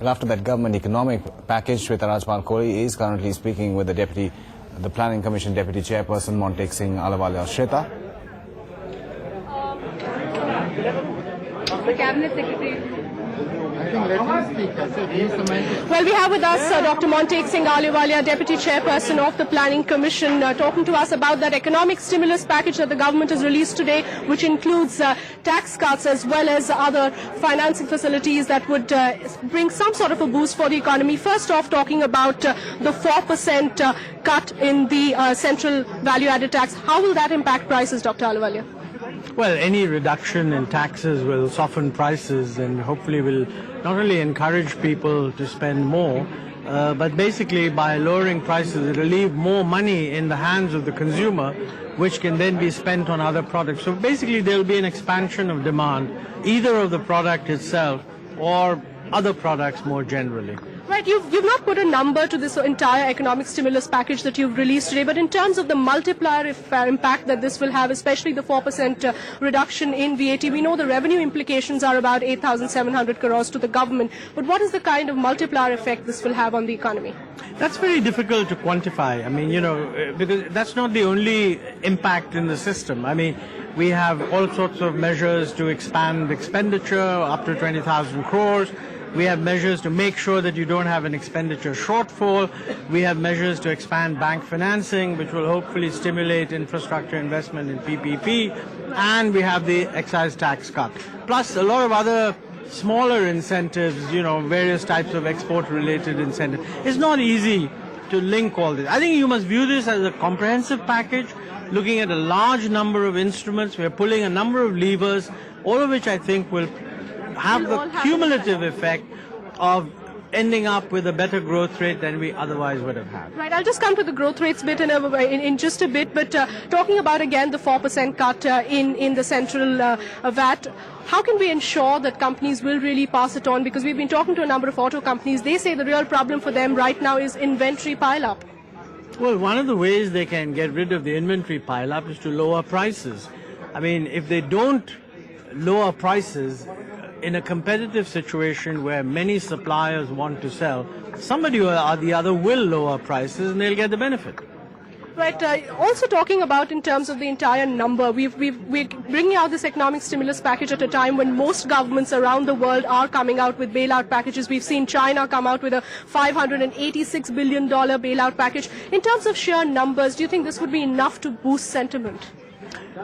Well, after that government economic package, Shweta Rajpal Kohli is currently speaking with the Planning Commission Deputy Chairperson Montek Singh Ahluwalia. Shweta? The Cabinet Secretary. Well, we have with us Dr. Montek Singh Ahluwalia, Deputy Chairperson of the Planning Commission, talking to us about that economic stimulus package that the government has released today, which includes tax cuts as well as other financing facilities that would bring some sort of a boost for the economy. First off, talking about the 4% cut in the central value-added tax. How will that impact prices, Dr. Ahluwalia? Well, any reduction in taxes will soften prices and hopefully will not only encourage people to spend more, but basically by lowering prices it will leave more money in the hands of the consumer, which can then be spent on other products. So basically there will be an expansion of demand, either of the product itself or other products more generally. Right, you've not put a number to this entire economic stimulus package that you've released today, but in terms of the multiplier impact that this will have, especially the 4% reduction in VAT, we know the revenue implications are about 8,700 crores to the government. But what is the kind of multiplier effect this will have on the economy? That's very difficult to quantify. I mean, because that's not the only impact in the system. I mean, we have all sorts of measures to expand expenditure up to 20,000 crores. We have measures to make sure that you don't have an expenditure shortfall. We have measures to expand bank financing, which will hopefully stimulate infrastructure investment in PPP. And we have the excise tax cut. Plus a lot of other smaller incentives, various types of export-related incentives. It's not easy to link all this. I think you must view this as a comprehensive package, looking at a large number of instruments. We are pulling a number of levers, all of which I think will have the cumulative effect of ending up with a better growth rate than we otherwise would have had. Right, I'll just come to the growth rates bit in just a bit, but talking about again the 4% cut in the central VAT, how can we ensure that companies will really pass it on? Because we've been talking to a number of auto companies. They say the real problem for them right now is inventory pile-up. Well, one of the ways they can get rid of the inventory pile-up is to lower prices. I mean, if they don't lower prices, in a competitive situation where many suppliers want to sell, somebody or the other will lower prices and they'll get the benefit. Right. Also talking about in terms of the entire number, we're bringing out this economic stimulus package at a time when most governments around the world are coming out with bailout packages. We've seen China come out with a $586 billion bailout package. In terms of sheer numbers, do you think this would be enough to boost sentiment?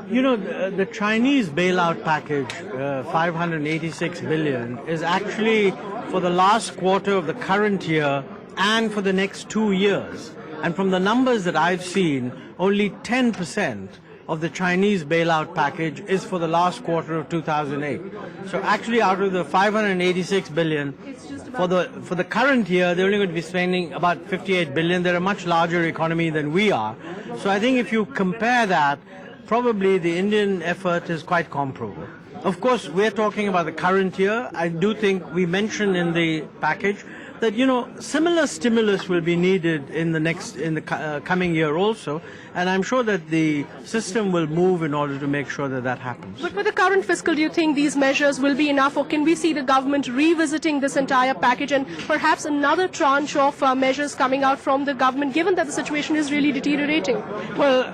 The Chinese bailout package, 586 billion, is actually for the last quarter of the current year and for the next 2 years. And from the numbers that I've seen, only 10% of the Chinese bailout package is for the last quarter of 2008. So actually out of the 586 billion, for the current year, they're only going to be spending about 58 billion. They're a much larger economy than we are. So I think if you compare that, probably the Indian effort is quite comparable. Of course, we're talking about the current year. I do think we mentioned in the package that, similar stimulus will be needed in the coming year also. And I'm sure that the system will move in order to make sure that that happens. But for the current fiscal, do you think these measures will be enough, or can we see the government revisiting this entire package and perhaps another tranche of measures coming out from the government, given that the situation is really deteriorating? Well,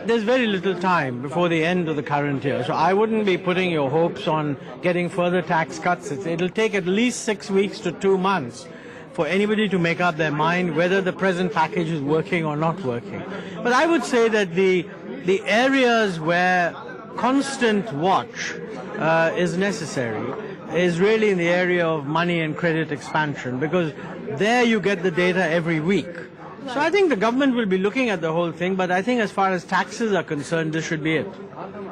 there's very little time before the end of the current year, so I wouldn't be putting your hopes on getting further tax cuts. It'll take at least 6 weeks to 2 months for anybody to make up their mind whether the present package is working or not working. But I would say that the areas where constant watch is necessary is really in the area of money and credit expansion, because there you get the data every week. So I think the government will be looking at the whole thing, but I think as far as taxes are concerned, this should be it.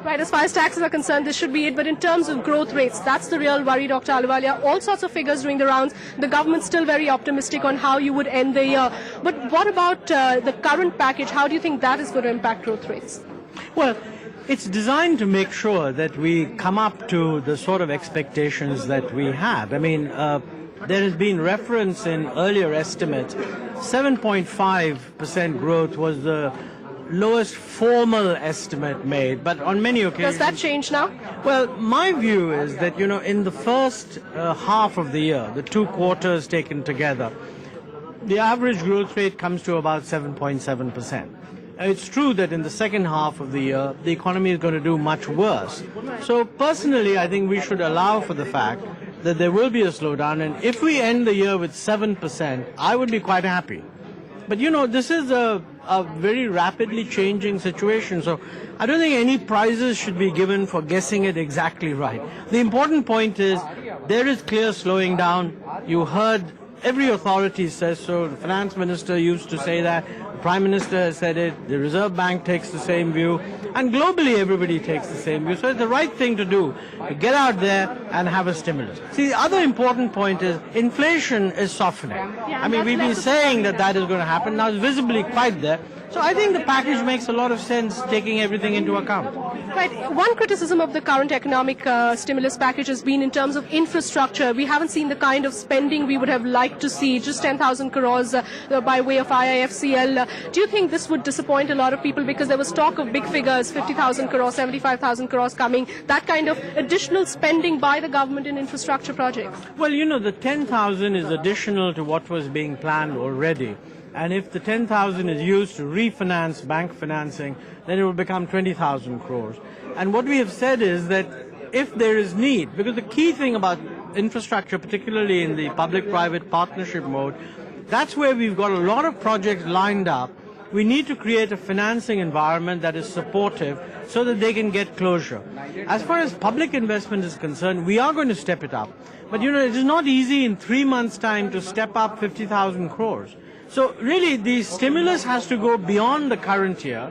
Right, as far as taxes are concerned, this should be it. But in terms of growth rates, that's the real worry, Dr. Ahluwalia. All sorts of figures doing the rounds. The government's still very optimistic on how you would end the year. But what about the current package? How do you think that is going to impact growth rates? Well, it's designed to make sure that we come up to the sort of expectations that we had. I mean, there has been reference in earlier estimates. 7.5% growth was the lowest formal estimate made, but on many occasions. Does that change now? Well, my view is that, in the first half of the year, the 2 quarters taken together, the average growth rate comes to about 7.7%. It's true that in the second half of the year, the economy is going to do much worse. So personally, I think we should allow for the fact that there will be a slowdown, and if we end the year with 7%, I would be quite happy. But this is a very rapidly changing situation, so I don't think any prizes should be given for guessing it exactly right. The important point is there is clear slowing down. You heard every authority says so. The finance minister used to say that. The prime minister has said it. The Reserve Bank takes the same view. And globally, everybody takes the same view. So it's the right thing to do, to get out there and have a stimulus. See, the other important point is inflation is softening. I mean, we've been saying that is going to happen. Now it's visibly quite there. So I think the package makes a lot of sense, taking everything into account. Right. One criticism of the current economic stimulus package has been in terms of infrastructure. We haven't seen the kind of spending we would have liked to see, just 10,000 crores by way of IIFCL. Do you think this would disappoint a lot of people? Because there was talk of big figures, 50,000 crores, 75,000 crores coming, that kind of additional spending by the government in infrastructure projects. Well, the 10,000 is additional to what was being planned already. And if the 10,000 is used to refinance bank financing, then it will become 20,000 crores. And what we have said is that if there is need, because the key thing about infrastructure, particularly in the public-private partnership mode, that's where we've got a lot of projects lined up. We need to create a financing environment that is supportive so that they can get closure. As far as public investment is concerned, we are going to step it up. But it is not easy in 3 months' time to step up 50,000 crores. So really, the stimulus has to go beyond the current year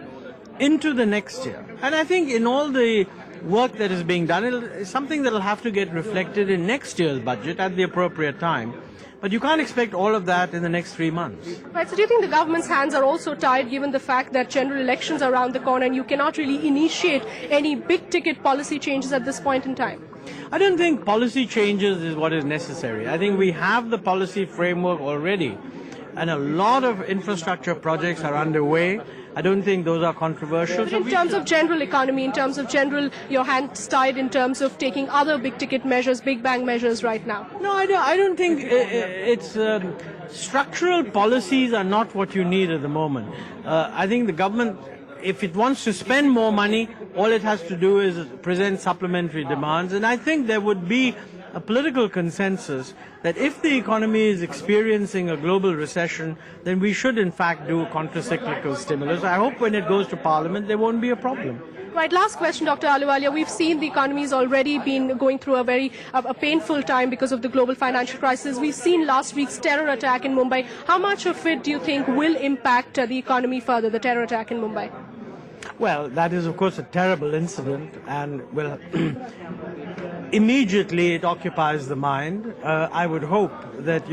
into the next year. And I think in all the work that is being done, it's something that will have to get reflected in next year's budget at the appropriate time. But you can't expect all of that in the next 3 months. Right. So do you think the government's hands are also tied, given the fact that general elections are around the corner and you cannot really initiate any big-ticket policy changes at this point in time? I don't think policy changes is what is necessary. I think we have the policy framework already, and a lot of infrastructure projects are underway. I don't think those are controversial. But in terms of general economy, in terms of general, your hands tied in terms of taking other big-ticket measures, big bang measures right now? No, I don't think it's structural policies are not what you need at the moment. I think the government, if it wants to spend more money, all it has to do is present supplementary demands. And I think there would be a political consensus that if the economy is experiencing a global recession, then we should in fact do counter-cyclical stimulus. I hope when it goes to Parliament, there won't be a problem. Right, last question, Dr. Ahluwalia. We've seen the economy has already been going through a very painful time because of the global financial crisis. We've seen last week's terror attack in Mumbai. How much of it do you think will impact the economy further, the terror attack in Mumbai? Well, that is, of course, a terrible incident, and well, immediately it occupies the mind. I would hope that,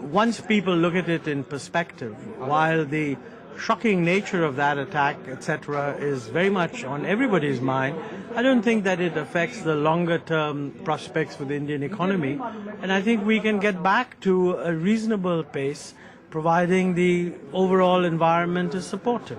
once people look at it in perspective, while the shocking nature of that attack, etc., is very much on everybody's mind, I don't think that it affects the longer-term prospects for the Indian economy. And I think we can get back to a reasonable pace, providing the overall environment is supportive.